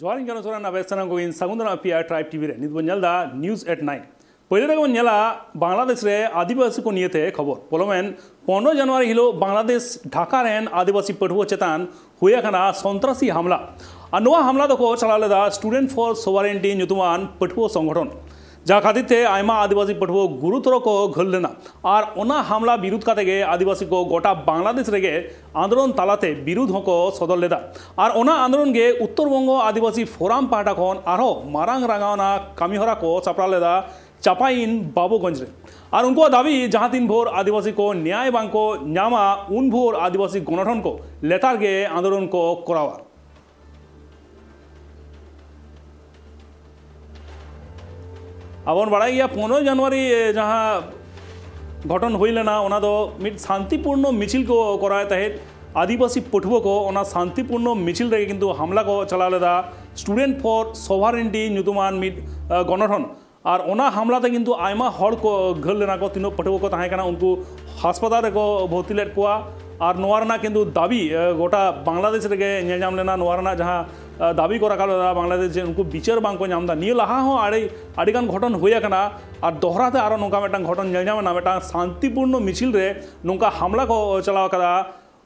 Joining Ganasora Navesana going Sagundana Pia Tribe TV, Nidwanyalda News at 9. Polyragonella, Bangladesh Re, Adivasi Kuniete, Kobo, Poloman, Pono January Hilo, Bangladesh, Dhaka and Adivasi Patu Chetan, Huyakana, Sontrasi Hamla. Anoa Hamla the coach Alada, Student for Sovereignty Nutuan, Patu Songoton. যা খাতিতে আইমা আদিবাসী পঠুও গুরুতর কো ঘললে না আর ওনা হামলা বিরোধ কাতেগে আদিবাসী কো গোটা বাংলাদেশ রেগে আন্দোলন তালাতে বিরোধ হকো সদললেদা আর ওনা আন্দোলন গে উত্তরবঙ্গ আদিবাসী ফোরাম পাহাটা খন আরো মারাং রাঙাওনা কামিহরা কো চাপড়ালেদা চাপাইন বাবুগঞ্জ রে আর উনকো দাবি जहां दिन भोर आदिवासी को न्याय बांको न्यामा उन भोर आदिवासी गणठन को लेतार गे आंदोलन को करावा आबन बड़ाई गया 15 जनवरी जहाँ घटन हुईलेना मिट शांतिपूर्ण मिचिल को कराए तहत आदिवासी पठुओ को शांतिपूर्ण मिचिल रे किंतु हमला को चला लेदा स्टूडेंट फॉर सोवरेनिटी नुतुमान मिट गणठन और ओना हमलाते किंतु आयमा हड़ को घल लेना को तीनों पठुओ को ताहे कना उनको हास्पताल को भर्ती लेट कोआ और नोवारना किंतु दाबी गोटा बांग्लादेश रे नेलजाम लेना नोवारना जहाँ दाबी को रखा बांग्लादेश उनको बिचार बांको नामदा निये लहा हो आड़ीगान घटन हुआ और दोहराते और नौका मिट्टांग घटन नेलजामेना मिट्टांग शांतिपूर्ण मिचिल रे नौका हमला को चलाव कदा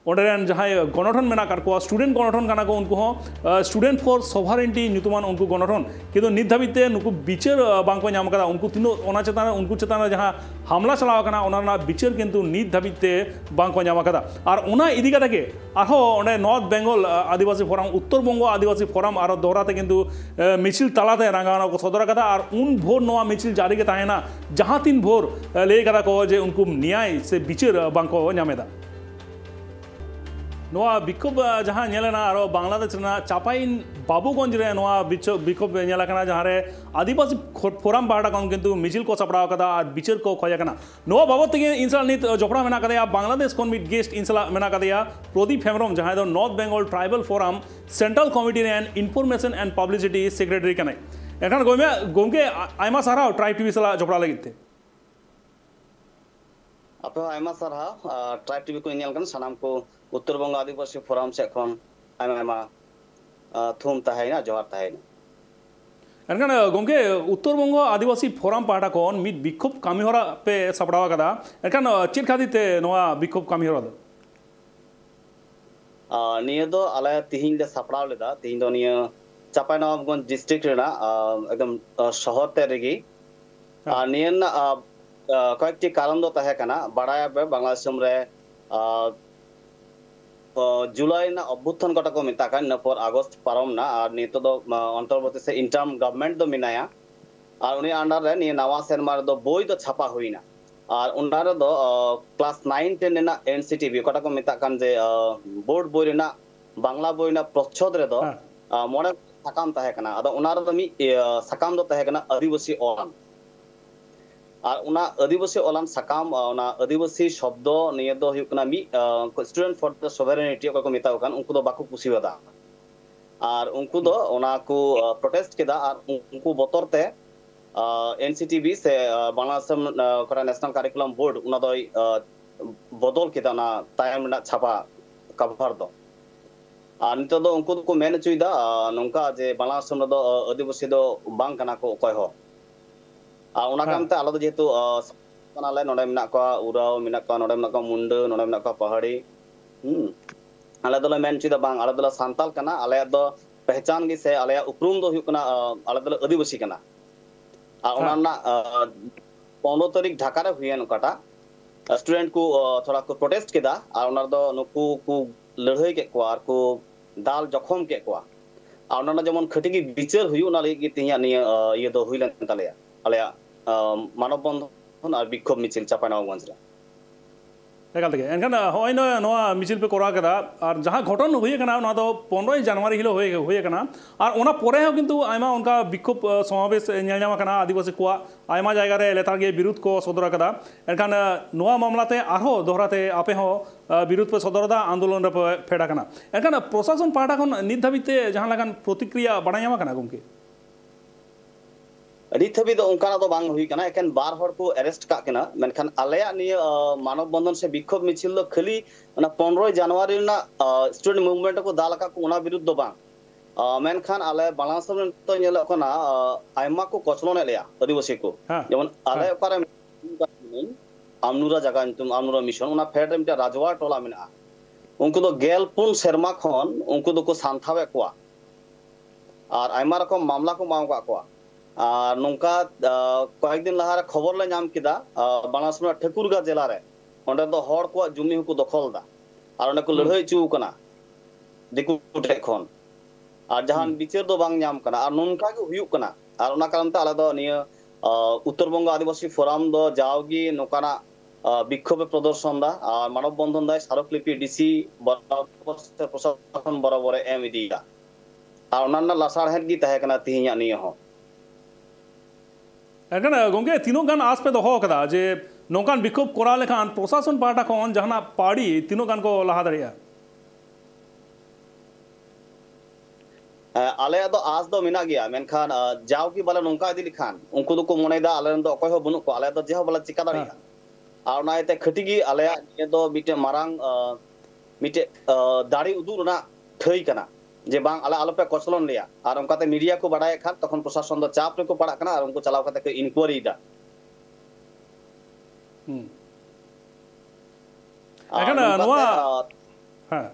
ओंडेरेन जहाँ गणठन मेना काटको स्टूडेंट गणठन काना को उनको स्टूडेंट फॉर सोवरेनिटी नुतुमान उनको गणठन किंतु नित धाबिते नुकु बिचार बांको नाम कदा उनको तीनो ओना चेतान उनको चेतान जहाँ हमला चलाव कना ओना बिचार किंतु नित धाबिते बांको नाम कदा और ओना इदी कदा के आरो ओंडे नॉर्थ बेंगल आदिवासी फोराम उत्तरबंग आदिवासी फोराम और दोहराते किंतु मिचिल तालाते रांगाना को सदर कदा और उन भोर नोआ मिचिल जारी के ताहेना जहाँ तीन भोर ले कदा को जे उनको न्याय से बिचार बांको नामेदा नोआ बिक्षोभ जहाँ नेलेना और बांग्लादेश ना चापाइन बाबूगंज रे नोआ बिक्षोभ नेलाकना जहाँ रे आदिवासी फोराम पाहाटा कौन किंतु मिचिल को सपड़ाव कदा और बिचार को खोयाकना नोआ बाबत तक इंसला नित जोपड़ा मेना कदया बांग्लादेश कौन मिट गेस्ट इंसला मेना कदया प्रदीप हेम्ब्रम जहाँ दो north Bengal tribal forum central committee and information and publicity secretary कने एखान गोमके आयमा सारा ट्राइब टीवी सला जोपड़ा लगिते आप आयमा सारा ट्राइब टीवी को इनियल कन सनाम को उत्तरबंग आदिवासी फोराम से खन आयमा थुम ताहेना जवार ताहेना एनखान गोमके उत्तरबंग आदिवासी फोराम पाहाटा कोन मिट बिक्षोभ कामिहरा पे सपड़ावा कदा एनखान चेत खादिते नोआ बिक्षोभ कामिहरा दो निये दो आले तिहिन दे सपड़ाव लेदा तिहिन दो निये चापाइनबाबगंज डिस्ट्रिक्ट रेना एकदम शहर ते रेगी नियन कयेकटी कारण दो ताहे कना बड़ाया बे बांग्लादेश रे जुलाई ना अभ्युत्थान कटा को मिता नपर आगस्ट पारम ना और नितो दो अंतर्वर्ती से इंटर्म गवर्नमेंट दो मिनाया और उनी अंडर रे नि नवा सेनमा दो बोई दो छापा हुईना और उनार दो क्लास 9 10 ना एनसीटीवी कटा को मिता कान जे बोर्ड बोई ना बांग्ला बोई ना प्रच्छद रे दो मोडे सकाम ताहे कना अदो उनार दो मी सकाम दो ताहे कना आदिवासी ओलान और उना आदिवासी ओलान सकाम उना आदिवासी शब्द निये दो हुकना मी स्टूडेंट फॉर द सोवरेनिटी को मिताव कान उनको दो बाको कुसीवदा और उनको दो उना को प्रोटेस्ट केदा और उनको बतरते एनसीटीवी से बांग्लादेश करा नेशनल करिकुलम बोर्ड उना दो बदल केदा ना तायम ना छापा कवर दो और नितो दो उनको को मेन चुइदा नोंका जे बांग्लादेश दो आदिवासी दो बांग कना को कोय हो उना कामते आलो जेतु कनाले नोडे मिना को उराव मिना को नोडे मिना को मुंडा नोडे मिना को पहाड़ी आले दो मेन चुइदा बांग आले दो सांताल कना आले दो पहचान गी से आले उपरुम दो हुकना आले दो आदिवासी कना उना ना 15 तारीख ढाका रे हुयन कटा स्टूडेंट को थोड़ा को प्रोटेस्ट केदा और उना दो नुकु को लड़ाई के को और को दाल जखम के को और उना जेमन खटिगी बिचार हुयु ना लगी तिया नि ये दो हुइलन तलेया आलेया मानव बंधन और बिक्षोभ मिचिल चापाइनबाबगंज रे एकाल तक एनखान होय नोआ मिचिल पे करा कदा और जहाँ घटन हुए कना ना दो 15 जनवरी हिलो हुए कना और ओना परे हो किंतु आयमा उनका बिक्षोभ समावेश नेलजामा कना आदिवासी को आयमा जायगा रे लेतार गे विरोध को सदर कदा एनखान नोआ मामलाते आरो दोहराते आपे हो विरोध पे सदरदा आंदोलन रे फेडा कना एनखान प्रशासन पाटा खन नित धाबिते जहाँ लगान प्रतिक्रिया बड़ायामा कना गोमके नित हबी दो उनका दो बांग हुई कना एकेन बार हर को अरेस्ट का कना मेनखान आलेया निये मानव बंधन से बिक्षोभ मिचिल दो खाली 15 जनवरी ना स्टूडेंट मूवमेंट को दालका को उना विरुद्ध दो बांग मेनखान आले बालासम तो नेलो कना आयमा को कचलोन लेया आदिवासी को जेमन आले ओकारे आमनुरा जगह तुम आमनुरा मिशन उना फेड रे मिटा राजवाड़ टोला मेना उनको तो गेलपुन शर्मा खन उनको तो को सांथावे कोआ और आयमा रकम मामला को मांग का और नौका कয়েক दिन लहारे खबर ले नाम किदा बालासम ठाकुरगा जिला रे ओंडे दो हड़ को जुमी को दखल दा और ओंडे को लड़ाई चू कना दिकु ठे खन और जहां बिचार दो बांग नाम कना और नौका के हुयु कना और ओना कारण ते आले दो निया उत्तर बंग आदिवासी फोराम दो जाओगी नौकाना विक्षोभे प्रदर्शन दा और मानव बंधन दा स्मारकलिपि डीसी बराबर प्रशासन बराबर एम इदिया और ओना लासारहेद गी तहे कना तिहिया निया हो एखन गोंगे तीनों गान आस पे दोहो कदा जे नौकान विक्षोभ कोरा लेखान प्रशासन पाटा खन जहाना पाड़ी तीनों गान को लहा दरिया आले दो आज दो मिना गया मेनखान जाओ की बाला नौका इदी लिखान उनको को मोनेदा आले दो अकय हो बनु को आले दो जेहो बाला चिका दारिया और नायते खटिगी आले ये दो मिटे मारांग मिटे दाड़ी उदुरना ठई कना जे बांग आले आलो पे कचलन लिया और उनकाते मीडिया को बड़ाय खान तखन प्रशासन दो चाप रे को पड़ा कना और उनको चलाव काते को इंक्वायरी दा एखन नवा हां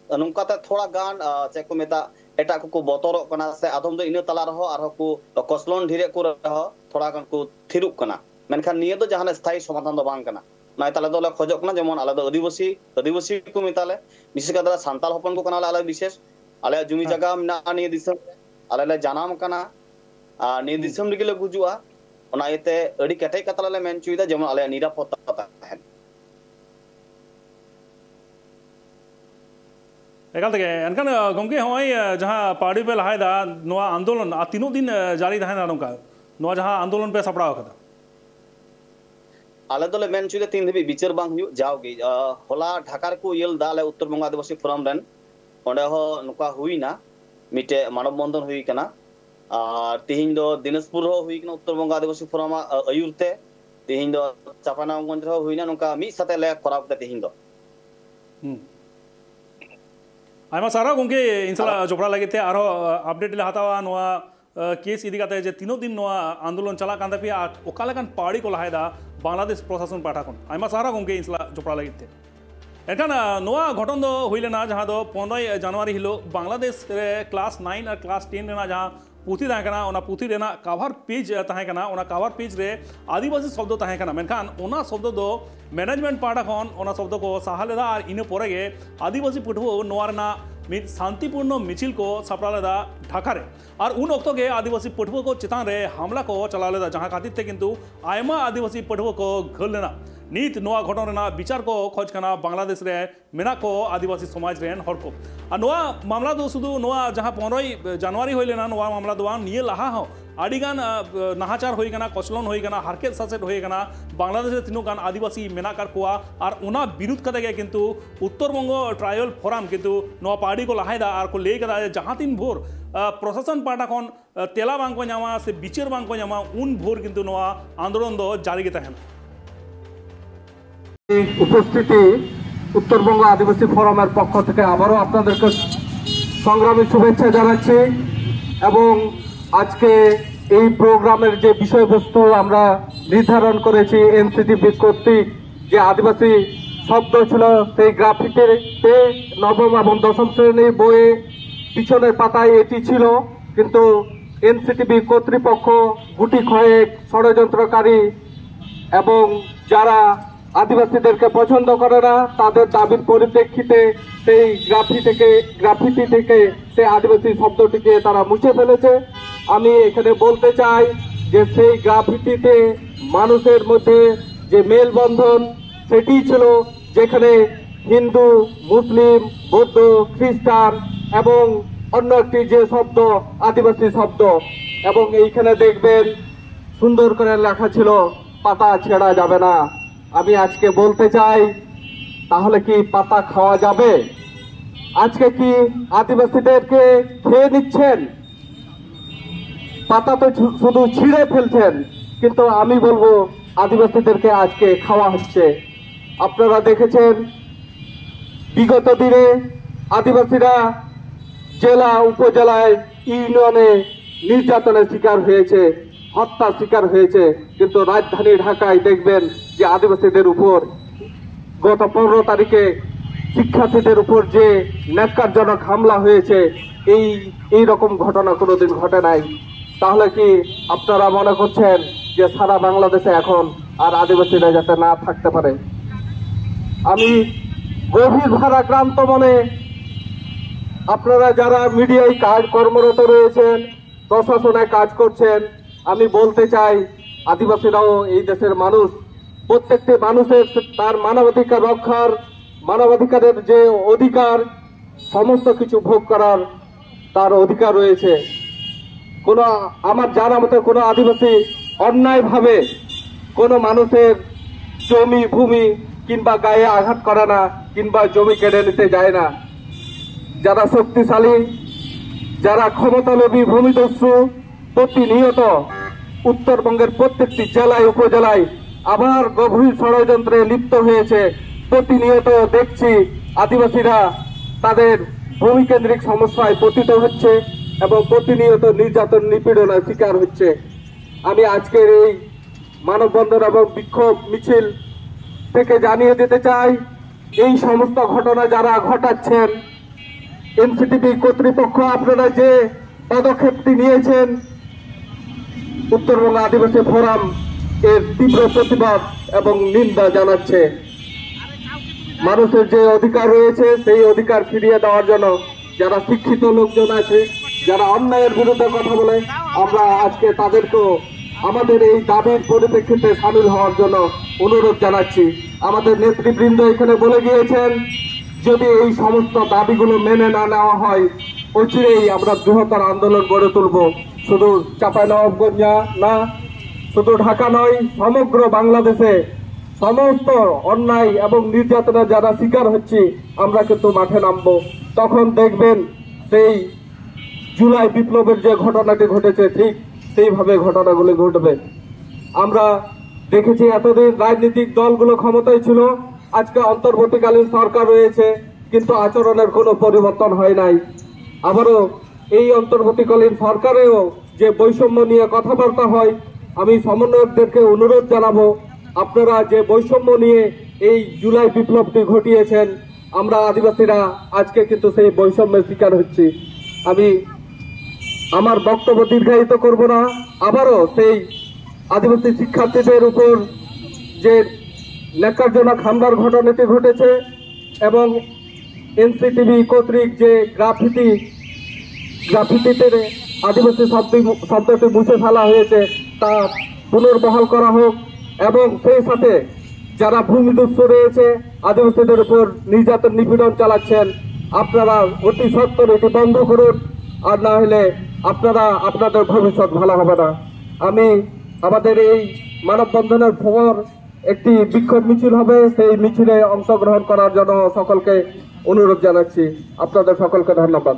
नौकाते थोड़ा गान चे को मेता एटा को बोतरो कना से आदम दो इनो तला रहो और को कचलन ढिरे को रहो थोड़ा गान को थिरुक कना मेनखान निये दो जहां स्थायी समाधान दो बांग कना नाय ताले दो ले खोजक कना जेमन आले दो आदिवासी को मिताले विशेष कदरा सांताल हपन को कना आले विशेष आले जुमी जगह ना निये दिसम आले ले जानाम कना निये दिसम दिगले गुजुआ ओना एते अडी केटे कतला मेन चुइदा जेमन आले निरापत्ता तहन एकाल तक एनखान गंगे हई जहां पाड़ी पे लहायदा नोआ आंदोलन तीनों दिन जारी तहना नौका नोआ जहां आंदोलन पे सपड़ाव कदा आले दोले मेन चुइदा तीन धबी बिचार बांग हुयु जाओगी होला ढाका को येल दा आले उत्तर बंग आदिवासी फोरम रन ओंडे हो नुका हुईना मिटे मानव बंधन हुई कना और तिहिन दो दिनाजपुर हो हुई कना उत्तर बंग आदिवासी फोरम अयुरते तिहिन दो चापानागंज हो हुईना नुका मी साथे ले कराव ते तिहिन दो आयमा सारा गोंगे इनसला जोपड़ा लगे आरो अपडेट ले हतावा नोआ केस इदी काते जे तीनों दिन नोआ आंदोलन चला कांदा पे ओकालेकान पाड़ी को लहायदा बांग्लादेश प्रशासन पाठा खन आयमा सारा गोंगे इनसला जोपड़ा लगे एखान नोआ घटन दो हुईलेना जहां दो 15 जनवरी हिलो बांग्लादेश रे क्लास 9 और क्लास 10 रेना जहां पुथी तहकना ओना पुथी रेना कवर पेज तहकना ओना कवर पेज रे आदिवासी शब्द तहकना मेनखान ओना शब्द दो मैनेजमेंट पाटा खन ओना शब्द को साहालेदा और इनो पोरेगे आदिवासी पुठो नोआरना मित शांतिपूर्ण मिचिल को सपड़ालेदा ढाका रे और उन अक्तो के आदिवासी पठुआ को चितान रे हमला को चला लेदा जहां खातिर थे किंतु आयमा आदिवासी पठुआ को घल लेना नीत नोआ घटन रेना विचार को खोज कना बांग्लादेश रे मेना को आदिवासी समाज रेन हर को आ नोआ मामला दो सुदु नोआ जहां 15 जनवरी होई लेना नोआ मामला दो निये लहा हो आडिगान नाहाचार होई कना कचलन होई कना हारकेत सासेट होई कना बांग्लादेश रे तीनों गान आदिवासी मेना कर कोआ और उना विरुद्ध कदे गे किंतु उत्तर बंग ट्रायल फोराम किंतु नोआ पार्टी को लहायदा और को ले कदा जहां तीन भोर प्रशासन पाटा खन तेला बांग को नामा से बिचार बांग को नामा उन भोर किंतु नोआ आंदोलन दो जारी गे तहन उपस्थिति उत्तरबंग आदिवासी फोरामेर पक्ष থেকে আবারো আপনাদেরকে সংগ্রামী শুভেচ্ছা জানাচ্ছি এবং আজকে এই প্রোগ্রামের যে বিষয়বস্তু আমরা নির্ধারণ করেছি এনসিটিভি কর্তৃক যে আদিবাসী শব্দ ছিল সেই গ্রাফিতিতে নবম এবং দশম শ্রেণীর বইয়ে পিছনের পাতায় এটি ছিল কিন্তু এনসিটিভি কর্তৃপক্ষ গুটি কয়েক ষড়যন্ত্রকারী এবং যারা আদিবাসীদেরকে পছন্দ করে না তাদের দাবির পরিপ্রেক্ষিতে সেই গ্রাফিতি থেকে সেই আদিবাসী শব্দটিকে তারা মুছে ফেলেছে আমি এখানে বলতে চাই যে সেই গ্রাফিতিতে মানুষের মধ্যে যে মেলবন্ধন সেটি ছিল যেখানে হিন্দু মুসলিম বৌদ্ধ খ্রিস্টান এবং অন্য একটি যে শব্দ আদিবাসী শব্দ এবং এইখানে দেখবেন সুন্দর করে লেখা ছিল পাতা ছেঁড়া যাবে না আমি আজকে বলতে চাই তাহলে কি পাতা খাওয়া যাবে আজকে কি আদিবাসীদেরকে খেয়ে নিচ্ছেন পাতা তো শুধু ছিঁড়ে ফেলছেন কিন্তু আমি বলবো আদিবাসীদেরকে আজকে খাওয়া হচ্ছে আপনারা দেখেছেন বিগত দিনে আদিবাসীরা জেলা উপজেলায় ইউনিয়নে নির্যাতনের শিকার হয়েছে, হত্যার শিকার হয়েছে, কিন্তু রাজধানী ঢাকায় দেখবেন যে আদিবাসীদের উপর গত 15 তারিখে শিক্ষার্থীদের উপর যে ন্যাক্কারজনক হামলা হয়েছে, এই রকম ঘটনা কোনোদিন ঘটে নাই। তাহলে কি আপনারা মনে করছেন যে সারা বাংলাদেশে এখন আর আদিবাসীরা যাতে না থাকতে পারে? আমি গভীর ভারাক্রান্ত মনে আপনারা যারা মিডিয়ায় কর্মরত রয়েছেন, প্রশাসনে কাজ করছেন, আমি বলতে চাই আদিবাসীরাও এই দেশের মানুষ। প্রত্যেকটি মানুষের তার মানবাধিকার রক্ষার, মানবাধিকারের যে অধিকার, সমস্ত কিছু ভোগ করার তার অধিকার রয়েছে। আমার জানা মতে কোনো আদিবাসী অন্যায়ভাবে কোনো মানুষের জমি ভূমি কিংবা গায়ে আঘাত করে না, কিংবা জমি কেড়ে নিতে যায় না। যারা শক্তিশালী, যারা ক্ষমতালোভী ভূমিদস্যু প্রতিনিয়ত উত্তরবঙ্গের প্রত্যেকটি জেলায় উপজেলায় আবার গভীর ষড়যন্ত্রে লিপ্ত হয়েছে। প্রতিনিয়ত দেখছি আদিবাসীরা তাদের ভূমিকেন্দ্রিক সমস্যায় পতিত হচ্ছে এবং প্রতিনিয়ত নির্যাতন নিপীড়নের শিকার হচ্ছে। আমি আজকের এই মানববন্ধন এবং বিক্ষোভ মিছিল থেকে জানিয়ে দিতে চাই, এই সমস্ত ঘটনা যারা ঘটাচ্ছেন, এনসিটিভি কর্তৃপক্ষ আপনারা যে পদক্ষেপটি নিয়েছেন, উত্তরবঙ্গ আদিবাসী ফোরাম এর তীব্র প্রতিবাদ এবং নিন্দা জানাচ্ছে। মানুষের যে অধিকার রয়েছে সেই অধিকার ফিরিয়ে দেওয়ার জন্য যারা শিক্ষিত লোকজন আছে, যারা অন্যায়ের বিরুদ্ধে কথা বলে, আমরা আজকে তাদেরকেও আমাদের এই দাবির পরিপ্রেক্ষিতে সামিল হওয়ার জন্য অনুরোধ জানাচ্ছি। আমাদের নেতৃবৃন্দ এখানে বলে গিয়েছেন, যদি এই সমস্ত দাবিগুলো মেনে না নেওয়া হয়, অচিরেই আমরা বৃহত্তর আন্দোলন গড়ে তুলব। শুধু চাঁপাইনবাবগঞ্জ না, শুধু ঢাকা নয়, সমগ্র বাংলাদেশে সমস্ত অন্যায় এবং নির্যাতনের যারা শিকার হচ্ছে আমরা কিন্তু মাঠে নামবো। তখন দেখবেন সেই জুলাই বিপ্লবের যে ঘটনাটি ঘটেছে ঠিক সেইভাবে ঘটনাগুলি ঘটবে। আমরা দেখেছি এতদিন রাজনৈতিক দলগুলো ক্ষমতায় ছিল, আজকে অন্তর্বর্তীকালীন সরকার রয়েছে, কিন্তু আচরণের কোনো পরিবর্তন হয় নাই। আবারও এই অন্তর্বর্তীকালীন সরকারেও যে বৈষম্য নিয়ে কথাবার্তা হয়, আমি সমন্বয়কদেরকে অনুরোধ জানাবো, আপনারা যে বৈষম্য নিয়ে এই জুলাই বিপ্লবটি ঘটিয়েছেন, আমরা আদিবাসীরা আজকে কিন্তু সেই বৈষম্যের শিকার হচ্ছি। আমি আমার বক্তব্য দীর্ঘায়িত করব না। আবারও সেই আদিবাসী শিক্ষার্থীদের উপর যে ন্যাক্কারজনক হামলার ঘটনাটি ঘটেছে এবং এনসিটিভি কর্তৃক যে গ্রাফিতিতে আদিবাসী শব্দটি মুছে ফেলা হয়েছে তা পুনর্বহাল করা হোক, এবং সেই সাথে যারা ভূমিদস্যু রয়েছে আদিবাসীদের উপর নির্যাতন নিপীড়ন চালাচ্ছেন, আপনারা অতি সত্বর এটি বন্ধ করুন, আর না হলে আপনাদের ভবিষ্যৎ ভালো হবে না। আমি আমাদের এই মানববন্ধনের পর একটি বিক্ষোভ মিছিল হবে, সেই মিছিলে অংশগ্রহণ করার জন্য সকলকে অনুরোধ জানাচ্ছি। আপনাদের সকলকে ধন্যবাদ।